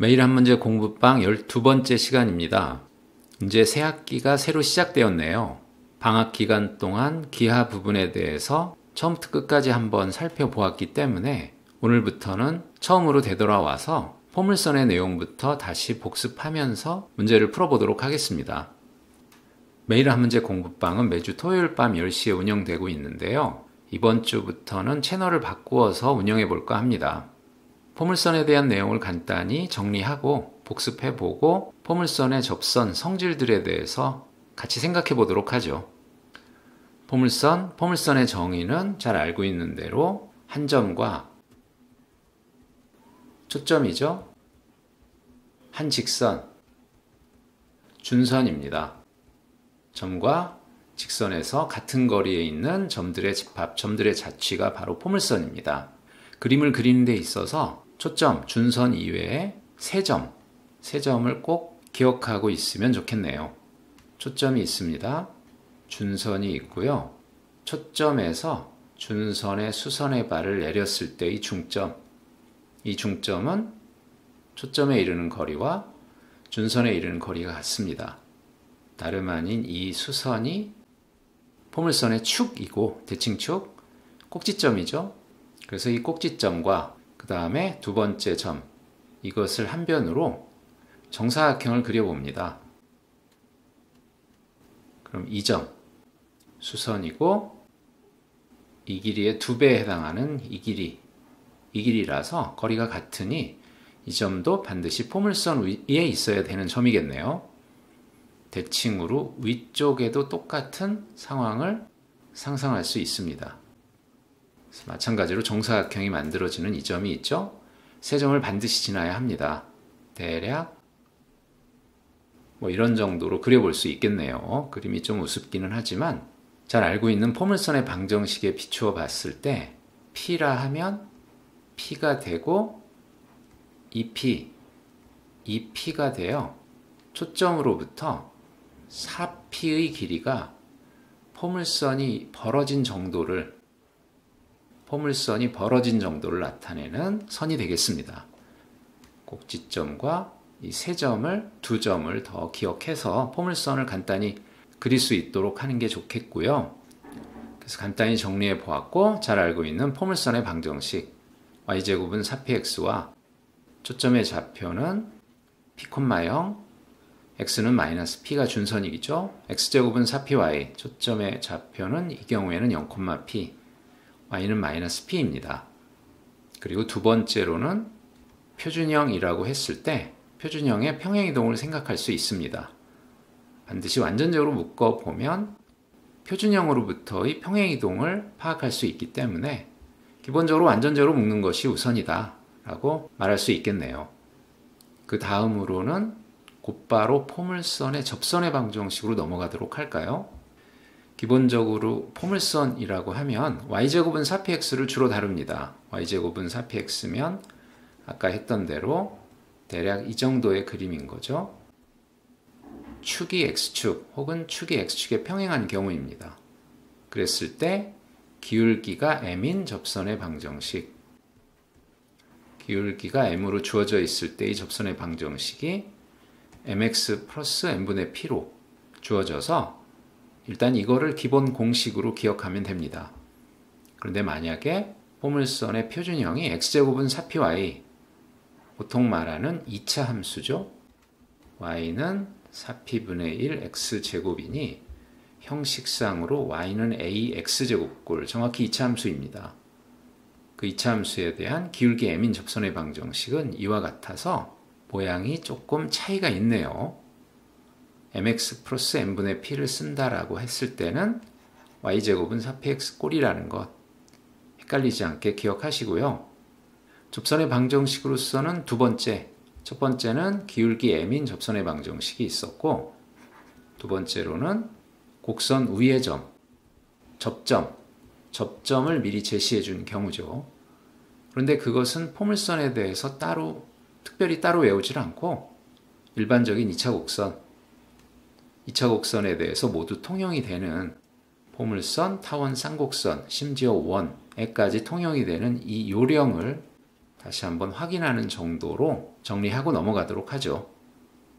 매일 한 문제 공부방 12번째 시간입니다. 이제 새 학기가 새로 시작되었네요. 방학 기간 동안 기하 부분에 대해서 처음부터 끝까지 한번 살펴보았기 때문에 오늘부터는 처음으로 되돌아와서 포물선의 내용부터 다시 복습하면서 문제를 풀어보도록 하겠습니다. 매일 한 문제 공부방은 매주 토요일 밤 10시에 운영되고 있는데요. 이번 주부터는 채널을 바꾸어서 운영해 볼까 합니다. 포물선에 대한 내용을 간단히 정리하고 복습해보고 포물선의 접선, 성질들에 대해서 같이 생각해 보도록 하죠. 포물선의 정의는 잘 알고 있는 대로 한 점과 초점이죠. 한 직선, 준선입니다. 점과 직선에서 같은 거리에 있는 점들의 집합, 점들의 자취가 바로 포물선입니다. 그림을 그리는 데 있어서 초점, 준선 이외에 세 점을 꼭 기억하고 있으면 좋겠네요. 초점이 있습니다. 준선이 있고요. 초점에서 준선의 수선의 발을 내렸을 때의 중점. 이 중점은 초점에 이르는 거리와 준선에 이르는 거리가 같습니다. 다름 아닌 이 수선이 포물선의 축이고 대칭축, 꼭지점이죠. 그래서 이 꼭지점과 그 다음에 두 번째 점, 이것을 한 변으로 정사각형을 그려봅니다. 그럼 이 점, 수선이고 이 길이의 2배에 해당하는 이 길이라서 거리가 같으니 이 점도 반드시 포물선 위에 있어야 되는 점이겠네요. 대칭으로 위쪽에도 똑같은 상황을 상상할 수 있습니다. 마찬가지로 정사각형이 만들어지는 이 점이 있죠. 세 점을 반드시 지나야 합니다. 대략 이런 정도로 그려볼 수 있겠네요. 그림이 좀 우습기는 하지만 잘 알고 있는 포물선의 방정식에 비추어 봤을 때 P라 하면 P가 되고 이 P가 되어 초점으로부터 4P의 길이가 포물선이 벌어진 정도를 나타내는 선이 되겠습니다. 꼭지점과 이 세 점을, 두 점을 더 기억해서 포물선을 간단히 그릴 수 있도록 하는 게 좋겠고요. 그래서 간단히 정리해 보았고 잘 알고 있는 포물선의 방정식 y제곱은 4px와 초점의 좌표는 p, 0 x는 마이너스 p가 준선이죠. x제곱은 4py, 초점의 좌표는 이 경우에는 0,p, y는 마이너스 p입니다. 그리고 두 번째로는 표준형이라고 했을 때 표준형의 평행이동을 생각할 수 있습니다. 반드시 완전적으로 묶어보면 표준형으로부터의 평행이동을 파악할 수 있기 때문에 기본적으로 완전적으로 묶는 것이 우선이다 라고 말할 수 있겠네요. 그 다음으로는 곧바로 포물선의 접선의 방정식으로 넘어가도록 할까요? 기본적으로 포물선이라고 하면 y제곱은 4px를 주로 다룹니다. y제곱은 4px면 아까 했던 대로 대략 이 정도의 그림인 거죠. 축이 x축 혹은 축이 x축에 평행한 경우입니다. 그랬을 때 기울기가 m인 접선의 방정식, 기울기가 m으로 주어져 있을 때의 접선의 방정식이 mx 플러스 n분의 p로 주어져서 일단 이거를 기본 공식으로 기억하면 됩니다. 그런데 만약에 포물선의 표준형이 x제곱은 4py, 보통 말하는 2차 함수죠. y는 4p분의 1 x제곱이니 형식상으로 y는 ax제곱꼴, 정확히 2차 함수입니다. 그 2차 함수에 대한 기울기 m인 접선의 방정식은 이와 같아서 모양이 조금 차이가 있네요. mx 플러스 n분의 p를 쓴다라고 했을 때는 y제곱은 4px 꼴이라는 것 헷갈리지 않게 기억하시고요. 접선의 방정식으로서는 첫 번째는 기울기 m인 접선의 방정식이 있었고 두 번째로는 곡선 위의 점, 접점을 미리 제시해 준 경우죠. 그런데 그것은 포물선에 대해서 특별히 따로 외우질 않고 일반적인 2차 곡선에 대해서 모두 통용이 되는 포물선, 타원, 쌍곡선, 심지어 원에까지 통용이 되는 이 요령을 다시 한번 확인하는 정도로 정리하고 넘어가도록 하죠.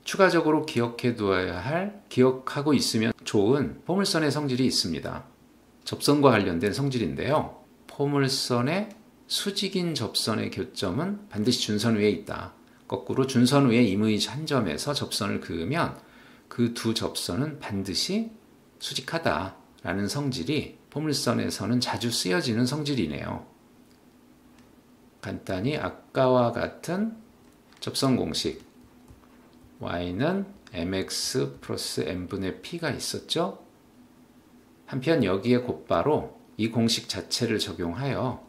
추가적으로 기억해 두어야 할, 기억하고 있으면 좋은 포물선의 성질이 있습니다. 접선과 관련된 성질인데요. 포물선의 수직인 접선의 교점은 반드시 준선 위에 있다. 거꾸로 준선 위에 임의 한 점에서 접선을 그으면 그 두 접선은 반드시 수직하다라는 성질이 포물선에서는 자주 쓰여지는 성질이네요. 간단히 아까와 같은 접선 공식 y는 mx 플러스 n분의 p가 있었죠. 한편 여기에 곧바로 이 공식 자체를 적용하여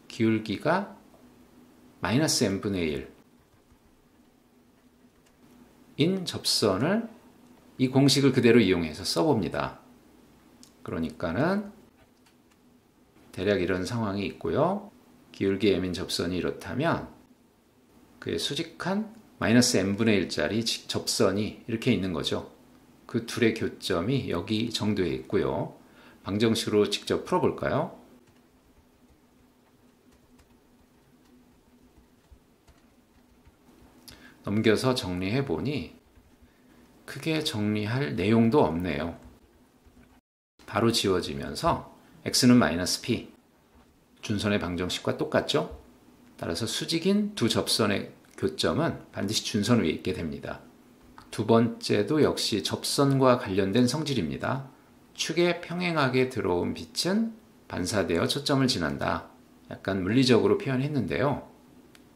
기울기가 마이너스 n분의 1인 접선을 이 공식을 그대로 이용해서 써봅니다. 그러니까는 대략 이런 상황이 있고요. 기울기 m인 접선이 이렇다면 그의 수직한 마이너스 n분의 1짜리 접선이 이렇게 있는 거죠. 그 둘의 교점이 여기 정도에 있고요. 방정식으로 직접 풀어볼까요? 넘겨서 정리해보니 크게 정리할 내용도 없네요. 바로 지워지면서 x는 마이너스 p, 준선의 방정식과 똑같죠? 따라서 수직인 두 접선의 교점은 반드시 준선 위에 있게 됩니다. 두 번째도 역시 접선과 관련된 성질입니다. 축에 평행하게 들어온 빛은 반사되어 초점을 지난다. 약간 물리적으로 표현했는데요.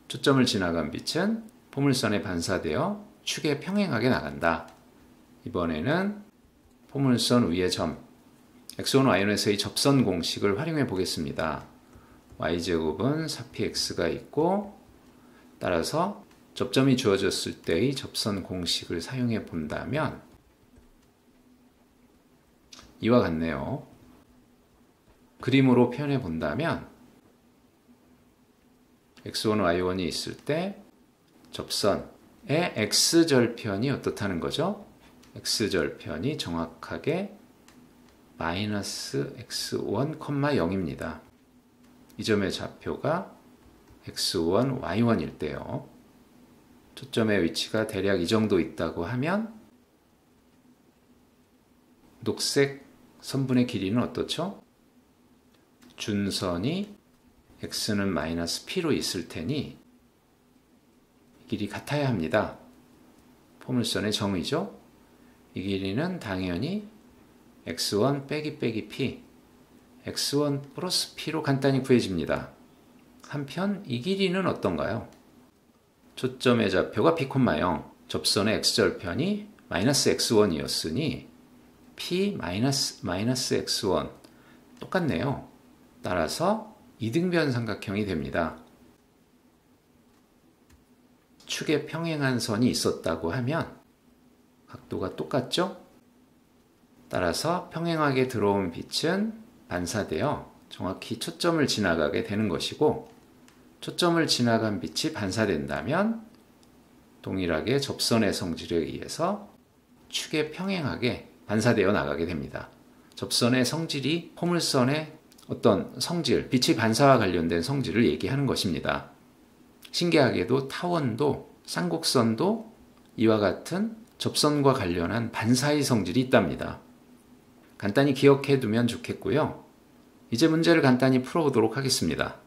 초점을 지나간 빛은 포물선에 반사되어 축에 평행하게 나간다. 이번에는 포물선 위의 점 x1, y1에서의 접선 공식을 활용해 보겠습니다. y제곱은 4px가 있고 따라서 접점이 주어졌을 때의 접선 공식을 사용해 본다면 이와 같네요. 그림으로 표현해 본다면 x1, y1이 있을 때 접선의 x절편이 어떻다는 거죠? x절편이 정확하게 마이너스 x1, 0입니다. 이 점의 좌표가 x1, y1일 때요. 초점의 위치가 대략 이 정도 있다고 하면 녹색 선분의 길이는 어떻죠? 준선이 x는 마이너스 p로 있을 테니 길이 같아야 합니다. 포물선의 정의죠. 이 길이는 당연히 x1 빼기 p, x1 플러스 p로 간단히 구해집니다. 한편 이 길이는 어떤가요? 초점의 좌표가 p, 0, 접선의 x절편이 마이너스 x1이었으니 p 마이너스 x1 똑같네요. 따라서 이등변 삼각형이 됩니다. 축에 평행한 선이 있었다고 하면 각도가 똑같죠? 따라서 평행하게 들어온 빛은 반사되어 정확히 초점을 지나가게 되는 것이고 초점을 지나간 빛이 반사된다면 동일하게 접선의 성질에 의해서 축에 평행하게 반사되어 나가게 됩니다. 접선의 성질이 포물선의 어떤 성질, 빛의 반사와 관련된 성질을 얘기하는 것입니다. 신기하게도 타원도 쌍곡선도 이와 같은 접선과 관련한 반사의 성질이 있답니다. 간단히 기억해 두면 좋겠고요. 이제 문제를 간단히 풀어보도록 하겠습니다.